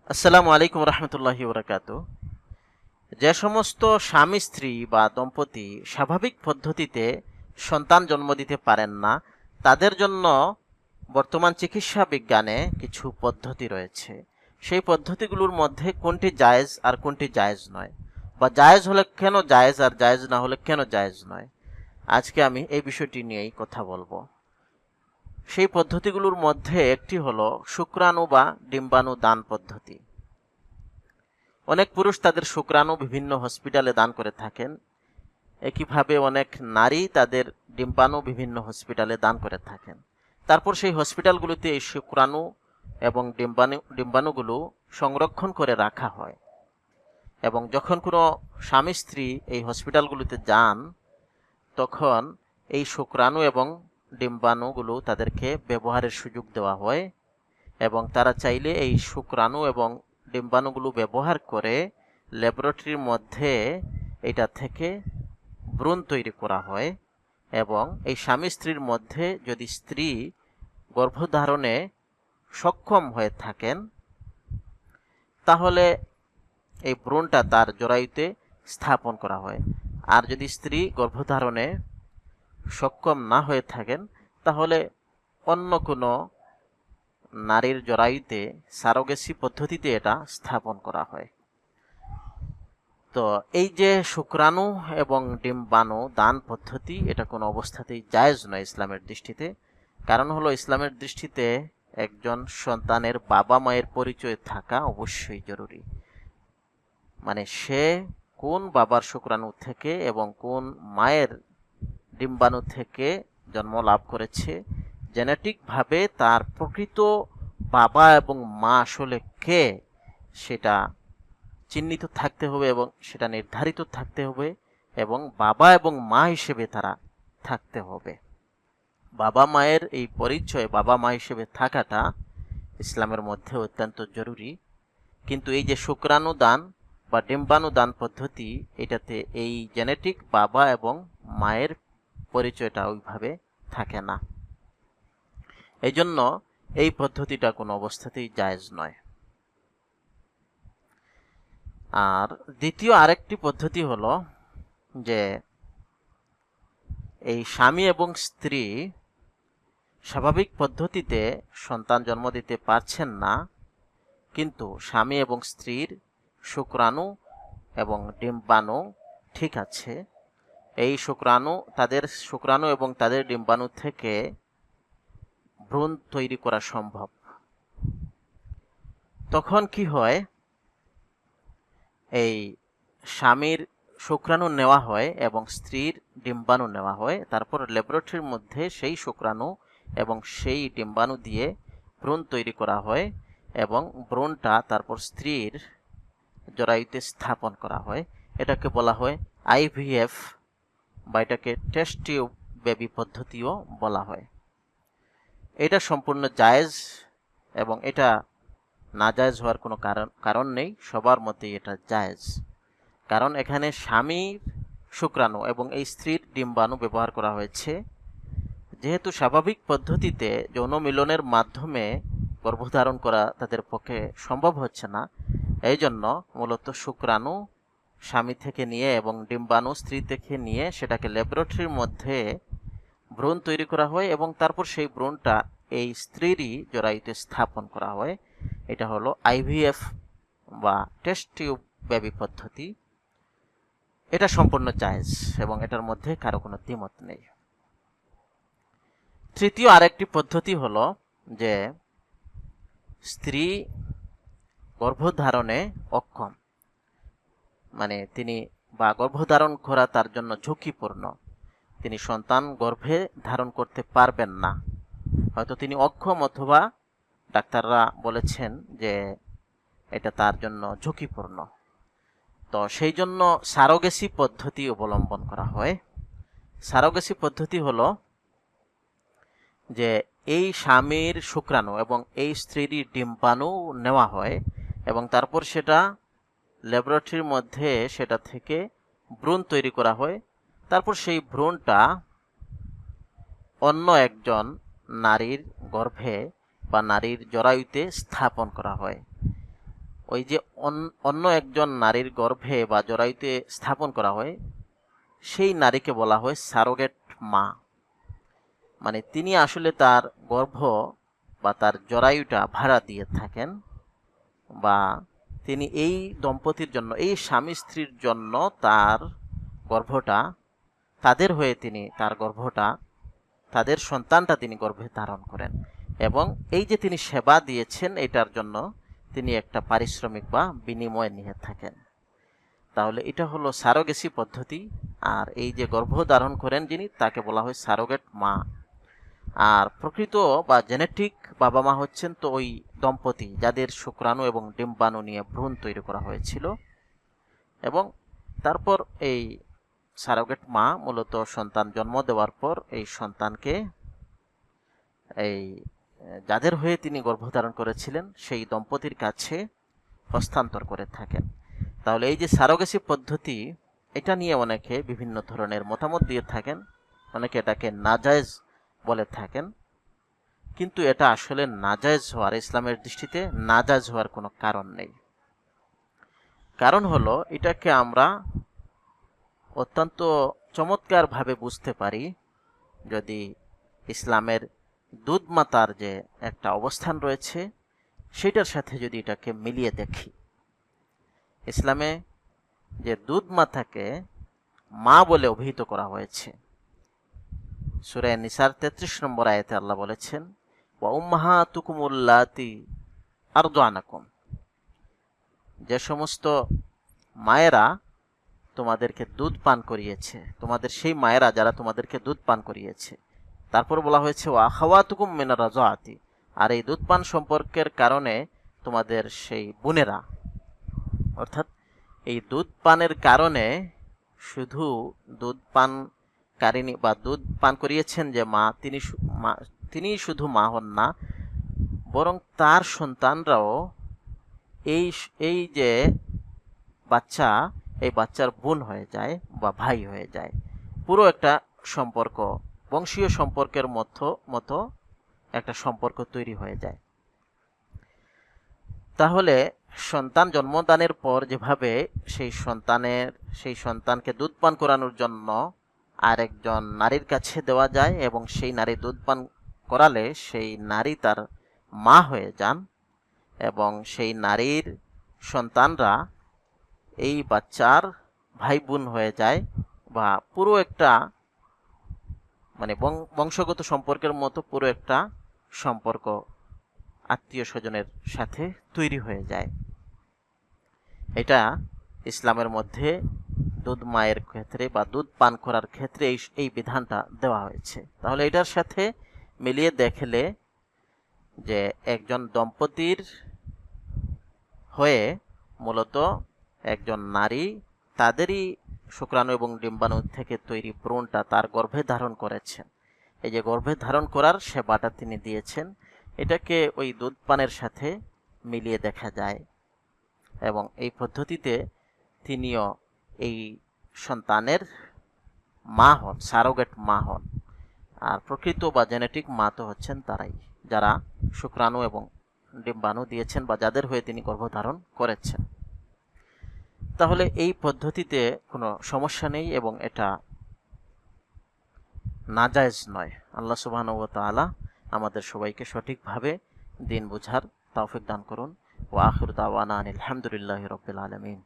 আসসালামু আলাইকুম রহমতুল্লাহি বরকাতু। যে সমস্ত স্বামী স্ত্রী বা দম্পতি স্বাভাবিক পদ্ধতিতে সন্তান জন্ম দিতে পারেন না, তাদের জন্য বর্তমান চিকিৎসা বিজ্ঞানে কিছু পদ্ধতি রয়েছে। সেই পদ্ধতিগুলোর মধ্যে কোনটি জায়েজ আর কোনটি জায়েজ নয়, বা জায়েজ হলে কেন জায়েজ আর জায়েজ না হলে কেন জায়েজ নয়, আজকে আমি এই বিষয়টি নিয়েই কথা বলবো। সেই পদ্ধতিগুলোর মধ্যে একটি হলো শুক্রাণু বা ডিম্বাণু দান পদ্ধতি। অনেক পুরুষ তাদের শুক্রাণু বিভিন্ন হসপিটালে দান করে থাকেন। একইভাবে অনেক নারী তাদের ডিম্বাণু বিভিন্ন হসপিটালে দান করে থাকেন। তারপর সেই হসপিটালগুলোতে এই শুক্রাণু এবং ডিম্বাণুগুলো সংরক্ষণ করে রাখা হয়, এবং যখন কোনো স্বামী স্ত্রী এই হসপিটালগুলোতে যান, তখন এই শুক্রাণু এবং ডিম্বাণুগুলো তাদেরকে ব্যবহারের সুযোগ দেওয়া হয়, এবং তারা চাইলে এই শুক্রাণু এবং ডিম্বাণুগুলো ব্যবহার করে ল্যাবরেটরির মধ্যে এটা থেকে ভ্রূণ তৈরি করা হয়। এবং এই স্বামী স্ত্রীর মধ্যে যদি স্ত্রী গর্ভধারণে সক্ষম হয়ে থাকেন, তাহলে এই ভ্রূণটা তার জরায়ুতে স্থাপন করা হয়। আর যদি স্ত্রী গর্ভধারণে সক্ষম না হয়ে থাকেন, তাহলে অন্য কোনো নারীর জরায়ুতে সারোগেসি পদ্ধতিতে এটা স্থাপন করা হয়। তো এই যে শুক্রাণু এবং ডিম্বাণু দান পদ্ধতি, এটা কোনো অবস্থাতেই জায়েজ নয় ইসলামের দৃষ্টিতে। কারণ হলো, ইসলামের দৃষ্টিতে একজন সন্তানের বাবা মায়ের পরিচয় থাকা অবশ্যই জরুরি। মানে সে কোন বাবার শুক্রাণু থেকে এবং কোন মায়ের ডিম্বাণু থেকে জন্ম লাভ করেছে, জেনেটিকভাবে তার প্রকৃত বাবা এবং মা আসলে কে, সেটা চিহ্নিত থাকতে হবে এবং সেটা নির্ধারিত থাকতে হবে, এবং বাবা এবং মা হিসেবে তারা থাকতে হবে। বাবা মায়ের এই পরিচয়, বাবা মা হিসেবে থাকাটা ইসলামের মধ্যে অত্যন্ত জরুরি। কিন্তু এই যে শুক্রাণু দান বা ডিম্বাণু দান পদ্ধতি, এটাতে এই জেনেটিক বাবা এবং মায়ের পরিচয়টা ওইভাবে থাকে না। এই জন্য এই পদ্ধতিটা কোনো অবস্থাতেই জায়েজ নয়। আর দ্বিতীয় আরেকটি পদ্ধতি হলো যে এই স্বামী এবং স্ত্রী স্বাভাবিক পদ্ধতিতে সন্তান জন্ম দিতে পারছেন না, কিন্তু স্বামী এবং স্ত্রীর শুক্রাণু এবং ডিম্বাণু ঠিক আছে। এই তাদের শুক্রাণু এবং তাদের ডিম্বাণু থেকে ভ্রূণ তৈরি করা সম্ভব। তখন কি হয়, এই স্বামীর শুক্রাণু নেওয়া হয় এবং স্ত্রীর ডিম্বাণু নেওয়া হয়। তারপর ল্যাবরেটরির মধ্যে সেই শুক্রাণু এবং সেই ডিম্বাণু দিয়ে ভ্রূণ তৈরি করা হয়, এবং ভ্রূণটা তারপর স্ত্রীর জরায়ুতে স্থাপন করা হয়। এটাকে বলা হয় আইভিএফ, বা এটাকে টেস্ট টিউব বেবি পদ্ধতিও বলা হয়। এটা সম্পূর্ণ জায়েজ, এবং এটা না জায়েজ হওয়ার কোনো কারণ নেই। সবার মতেই এটা জায়েজ। কারণ এখানে স্বামীর শুক্রাণু এবং এই স্ত্রীর ডিম্বাণু ব্যবহার করা হয়েছে। যেহেতু স্বাভাবিক পদ্ধতিতে যৌন মিলনের মাধ্যমে গর্ভধারণ করা তাদের পক্ষে সম্ভব হচ্ছে না, এই জন্য মূলত শুক্রাণু স্বামী থেকে নিয়ে এবং ডিম্বাণু স্ত্রী থেকে নিয়ে সেটাকে ল্যাবরেটরির মধ্যে ভ্রূণ তৈরি করা হয়, এবং তারপর সেই ভ্রূণটা এই স্ত্রীরই জরায়ুতে স্থাপন করা হয়। এটা হলো আইভিএফ বা টেস্ট টিউব বেবি পদ্ধতি। এটা সম্পূর্ণ জায়েজ এবং এটার মধ্যে কারো কোনো দ্বিমত নেই। তৃতীয় আরেকটি পদ্ধতি হলো যে স্ত্রী গর্ভধারণে অক্ষম, মানে তিনি বা গর্ভধারণ করা তার জন্য ঝুঁকিপূর্ণ, তিনি সন্তান গর্ভে ধারণ করতে পারবেন না, হয়তো তিনি অক্ষম, অথবা ডাক্তাররা বলেছেন যে এটা তার জন্য ঝুঁকিপূর্ণ। তো সেই জন্য সারোগেসি পদ্ধতি অবলম্বন করা হয়। সারোগেসি পদ্ধতি হলো যে এই স্বামীর শুক্রাণু এবং এই স্ত্রীর ডিম্বাণু নেওয়া হয়, এবং তারপর সেটা ল্যাবরেটরির মধ্যে সেটা থেকে ভ্রূণ তৈরি করা হয়। তারপর সেই ভ্রূণটা অন্য একজন নারীর গর্ভে বা নারীর জরায়ুতে স্থাপন করা হয়। ওই যে অন্য একজন নারীর গর্ভে বা জরায়ুতে স্থাপন করা হয়, সেই নারীকে বলা হয় সারোগেট মা। মানে তিনি আসলে তার গর্ভ বা তার জরায়ুটা ভাড়া দিয়ে থাকেন, বা তিনি এই দম্পতির জন্য, এই স্বামী স্ত্রীর জন্য তার গর্ভটা, তাদের হয়ে তিনি তার গর্ভটা, তাদের সন্তানটা তিনি গর্ভে ধারণ করেন, এবং এই যে তিনি সেবা দিয়েছেন এটার জন্য তিনি একটা পারিশ্রমিক বা বিনিময় নিয়ে থাকেন। তাহলে এটা হলো সারোগেসি পদ্ধতি। আর এই যে গর্ভধারণ করেন যিনি, তাকে বলা হয় সারোগেট মা। আর প্রকৃত বা জেনেটিক বাবা মা হচ্ছেন তো ওই দম্পতি যাদের শুক্রাণু এবং ডিম্বাণু নিয়ে ভ্রূণ তৈরি করা হয়েছিল, এবং তারপর এই সারোগেট মা মূলত সন্তান জন্ম দেওয়ার পর এই সন্তানকে এই যাদের হয়ে তিনি গর্ভধারণ করেছিলেন সেই দম্পতির কাছে হস্তান্তর করে থাকেন। তাহলে এই যে সারোগেসি পদ্ধতি, এটা নিয়ে অনেকে বিভিন্ন ধরনের মতামত দিয়ে থাকেন। অনেকে এটাকে নাজায়েজ বলে থাকেন, কিন্তু এটা আসলে নাজায়েজ হওয়ার, ইসলামের দৃষ্টিতে নাজায়েজ হওয়ার কোনো কারণ নেই। কারণ হলো এটাকে আমরা অত্যন্ত চমৎকারভাবে বুঝতে পারি যদি ইসলামের দুধ মাতার যে একটা অবস্থান রয়েছে সেটার সাথে যদি এটাকে মিলিয়ে দেখি। ইসলামে যে দুধ মাতাকে মা বলে অভিহিত করা হয়েছে, সূরা নিসার 33 নম্বর আয়াতে আল্লাহ বলেছেন, ওয়া উম্মাহাতুকুম আল্লাতী আরদানাকুম, যে সমস্ত মায়েরা তোমাদেরকে দুধ পান করিয়েছে, তোমাদের সেই মায়েরা যারা তোমাদেরকে দুধ পান করিয়েছে। তারপর বলা হয়েছে ওয়া আখাওয়াতুকুম মিনার রাযাআতি, আর এই দুধ পান সম্পর্কের কারণে তোমাদের সেই বোনেরা, অর্থাৎ এই দুধ পানের কারণে শুধু দুধ পানকারিনী বা দুধ পান করিয়েছেন যে মা, তিনি শুধু মা হন না, বরং তার সন্তানরাও এই যে বাচ্চা, এই বাচ্চার বোন হয়ে যায় বা ভাই হয়ে যায়। পুরো একটা সম্পর্ক, বংশীয় সম্পর্কের মতো একটা সম্পর্ক তৈরি হয়ে যায়। তাহলে সন্তান জন্মদানের পর যেভাবে সেই সন্তানকে দুধ পান করানোর জন্য আরেকজন নারীর কাছে দেওয়া যায়, এবং সেই নারী দুধ পান করালে সেই নারী তার মা হয়ে যান, এবং সেই নারীর সন্তানরা এই বাচ্চার ভাই বোন হয়ে যায়, বা পুরো একটা মানে বংশগত সম্পর্কের মতো পুরো একটা সম্পর্ক আত্মীয় স্বজনের সাথে তৈরি হয়ে যায়। এটা ইসলামের মধ্যে দুধ মায়ের ক্ষেত্রে বা দুধ পান করার ক্ষেত্রে এই বিধানটা দেওয়া হয়েছে। তাহলে এটার সাথে মিলিয়ে দেখলে যে একজন দম্পতির হয়ে মূলত একজন নারী তাদেরই শুক্রাণু এবং ডিম্বাণু থেকে তৈরি ভ্রূণটা তার গর্ভে ধারণ করেছেন। এই যে গর্ভে ধারণ করার সেবাটা তিনি দিয়েছেন, এটাকে ওই দুধ পানের সাথে মিলিয়ে দেখা যায়, এবং এই পদ্ধতিতে তিনিও এই সন্তানের মা হন, সারোগেট মা হন। আর প্রকৃত বা জেনেটিক মা তো হচ্ছেন তারাই যারা শুক্রাণু এবং ডিম্বাণু দিয়েছেন বা যাদের হয়ে তিনি গর্ভধারণ করেছেন। তাহলে এই পদ্ধতিতে কোনো সমস্যা নেই এবং এটা নাজায়েজ নয়। আল্লাহ সুবহানাহু ওয়া তাআলা আমাদের সবাইকে সঠিকভাবে দিন বুঝার তৌফিক দান করুন। ওয়া আখিরু দাওয়ানা আনিল হামদুলিল্লাহি রাব্বিল আলামিন।